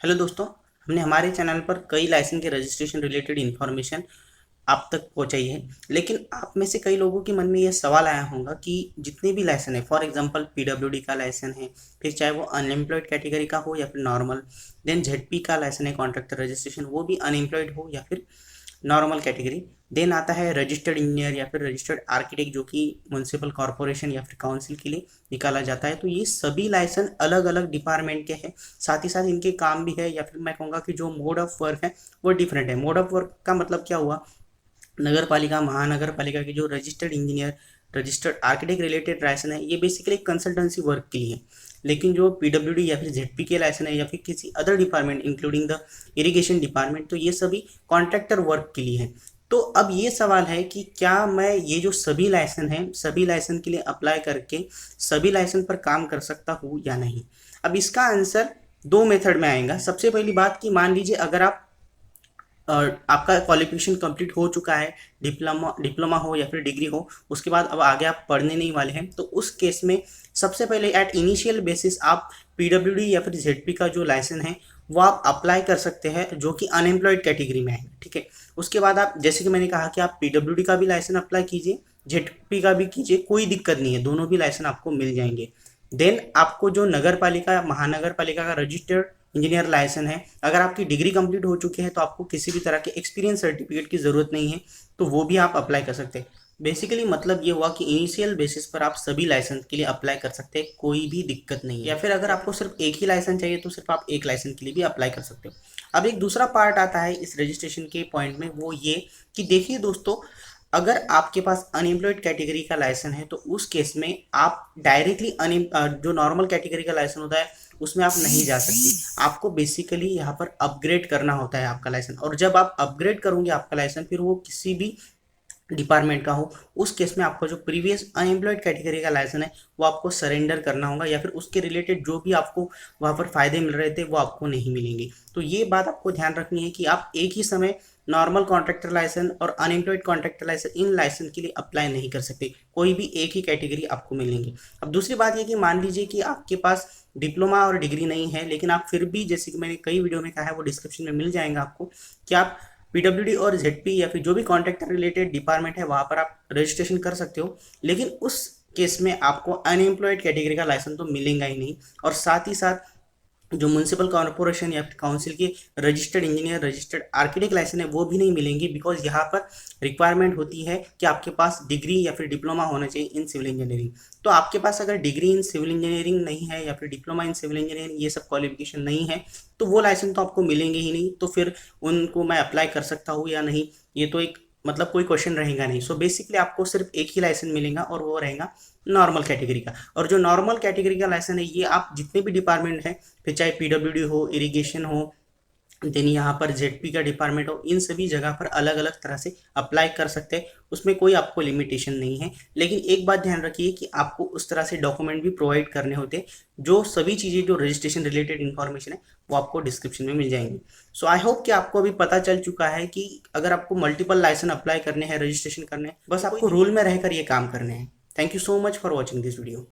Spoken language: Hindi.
हेलो दोस्तों। हमने हमारे चैनल पर कई लाइसेंस के रजिस्ट्रेशन रिलेटेड इन्फॉर्मेशन आप तक पहुंचाई है। लेकिन आप में से कई लोगों के मन में यह सवाल आया होगा कि जितने भी लाइसेंस है, फॉर एग्जांपल पीडब्ल्यूडी का लाइसेंस है, फिर चाहे वो अनएम्प्लॉयड कैटेगरी का हो या फिर नॉर्मल, देन जेडपी का लाइसेंस है कॉन्ट्रैक्टर रजिस्ट्रेशन, वो भी अनएम्प्लॉयड हो या फिर नॉर्मल कैटेगरी। देन आता है रजिस्टर्ड इंजीनियर या फिर रजिस्टर्ड आर्किटेक्ट, जो कि म्यूनसिपल कॉर्पोरेशन या फिर काउंसिल के लिए निकाला जाता है। तो ये सभी लाइसेंस अलग अलग डिपार्टमेंट के हैं, साथ ही साथ इनके काम भी है या फिर मैं कहूँगा कि जो मोड ऑफ वर्क है वो डिफरेंट है। मोड ऑफ वर्क का मतलब क्या हुआ, नगर पालिका महानगर पालिका के जो registered engineer registered architect related license है, ये बेसिकली कंसल्टेंसी वर्क के लिए है। लेकिन जो पीडब्ल्यूडी या फिर जेडपी के लाइसेंस है या फिर किसी other department including the irrigation department, तो ये सभी कॉन्ट्रैक्टर वर्क के लिए है। तो अब ये सवाल है कि क्या मैं ये जो सभी लाइसेंस हैं, सभी लाइसेंस के लिए अप्लाई करके सभी लाइसेंस पर काम कर सकता हूँ या नहीं। अब इसका आंसर दो मेथड में आएगा। सबसे पहली बात कि मान लीजिए अगर आप और आपका क्वालिफिकेशन कंप्लीट हो चुका है, डिप्लोमा डिप्लोमा हो या फिर डिग्री हो, उसके बाद अब आगे आप पढ़ने नहीं वाले हैं, तो उस केस में सबसे पहले एट इनिशियल बेसिस आप पीडब्ल्यूडी या फिर जेडपी का जो लाइसेंस है वो आप अप्लाई कर सकते हैं, जो कि अनएम्प्लॉयड कैटेगरी में है। ठीक है। उसके बाद आप, जैसे कि मैंने कहा कि आप पीडब्ल्यूडी का भी लाइसेंस अप्लाई कीजिए, जेडपी का भी कीजिए, कोई दिक्कत नहीं है, दोनों भी लाइसेंस आपको मिल जाएंगे। देन आपको जो नगर पालिका महानगर पालिका का रजिस्टर्ड इंजीनियर लाइसेंस है, अगर आपकी डिग्री कंप्लीट हो चुकी है तो आपको किसी भी तरह के एक्सपीरियंस सर्टिफिकेट की ज़रूरत नहीं है, तो वो भी आप अप्लाई कर सकते हैं। बेसिकली मतलब ये हुआ कि इनिशियल बेसिस पर आप सभी लाइसेंस के लिए अप्लाई कर सकते हैं, कोई भी दिक्कत नहीं है। या फिर अगर आपको सिर्फ एक ही लाइसेंस चाहिए तो सिर्फ आप एक लाइसेंस के लिए भी अप्लाई कर सकते हो। अब एक दूसरा पार्ट आता है इस रजिस्ट्रेशन के पॉइंट में, वो ये कि देखिए दोस्तों, अगर आपके पास अनएम्प्लॉयड कैटेगरी का लाइसेंस है तो उस केस में आप डायरेक्टली जो नॉर्मल कैटेगरी का लाइसेंस होता है उसमें आप नहीं जा सकते। आपको बेसिकली यहाँ पर अपग्रेड करना होता है आपका लाइसेंस, और जब आप अपग्रेड करोगे आपका लाइसेंस, फिर वो किसी भी डिपार्टमेंट का हो, उस केस में आपका जो प्रीवियस अनएम्प्लॉयड कैटेगरी का लाइसेंस है वो आपको सरेंडर करना होगा, या फिर उसके रिलेटेड जो भी आपको वहाँ पर फायदे मिल रहे थे वो आपको नहीं मिलेंगे। तो ये बात आपको ध्यान रखनी है कि आप एक ही समय नॉर्मल कॉन्ट्रैक्टर लाइसेंस और अनएम्प्लॉयड कॉन्ट्रैक्टर लाइसेंस, इन लाइसेंस के लिए अप्लाई नहीं कर सकते, कोई भी एक ही कैटेगरी आपको मिलेंगे। अब दूसरी बात ये कि मान लीजिए कि आपके पास डिप्लोमा और डिग्री नहीं है, लेकिन आप फिर भी, जैसे कि मैंने कई वीडियो में कहा है, वो डिस्क्रिप्शन में मिल जाएगा आपको, कि आप पीडब्ल्यूडी और जेडपी या फिर जो भी कॉन्ट्रैक्टर रिलेटेड डिपार्टमेंट है वहाँ पर आप रजिस्ट्रेशन कर सकते हो, लेकिन उस केस में आपको अनएम्प्लॉयड कैटेगरी का लाइसेंस तो मिलेगा ही नहीं। और साथ ही साथ जो म्यूनसिपल कॉर्पोरेशन या फिर काउंसिल के registered engineer registered architect license है वो भी नहीं मिलेंगे, बिकॉज यहाँ पर रिक्वायरमेंट होती है कि आपके पास डिग्री या फिर डिप्लोमा होना चाहिए इन सिविल इंजीनियरिंग। तो आपके पास अगर डिग्री इन सिविल इंजीनियरिंग नहीं है या फिर डिप्लोमा इन सिविल इंजीनियरिंग, ये सब क्वालिफिकेशन नहीं है, तो वो लाइसेंस तो आपको मिलेंगे ही नहीं। तो फिर उनको मैं अप्लाई कर सकता हूँ या नहीं, ये तो एक मतलब कोई क्वेश्चन रहेगा नहीं। सो बेसिकली आपको सिर्फ एक ही लाइसेंस मिलेगा और वो रहेगा नॉर्मल कैटेगरी का। और जो नॉर्मल कैटेगरी का लाइसेंस है ये आप जितने भी डिपार्टमेंट है, फिर चाहे पीडब्ल्यूडी हो, इरिगेशन हो, देन यहाँ पर जेडपी का डिपार्टमेंट हो, इन सभी जगह पर अलग अलग तरह से अप्लाई कर सकते हैं, उसमें कोई आपको लिमिटेशन नहीं है। लेकिन एक बात ध्यान रखिए कि आपको उस तरह से डॉक्यूमेंट भी प्रोवाइड करने होते हैं, जो सभी चीज़ें जो रजिस्ट्रेशन रिलेटेड इन्फॉर्मेशन है वो आपको डिस्क्रिप्शन में मिल जाएंगी। सो आई होप कि आपको अभी पता चल चुका है कि अगर आपको मल्टीपल लाइसेंस अप्लाई करने हैं, रजिस्ट्रेशन करने हैं, बस आपको रूल में रहकर ये काम करने हैं। Thank you so much for watching this video.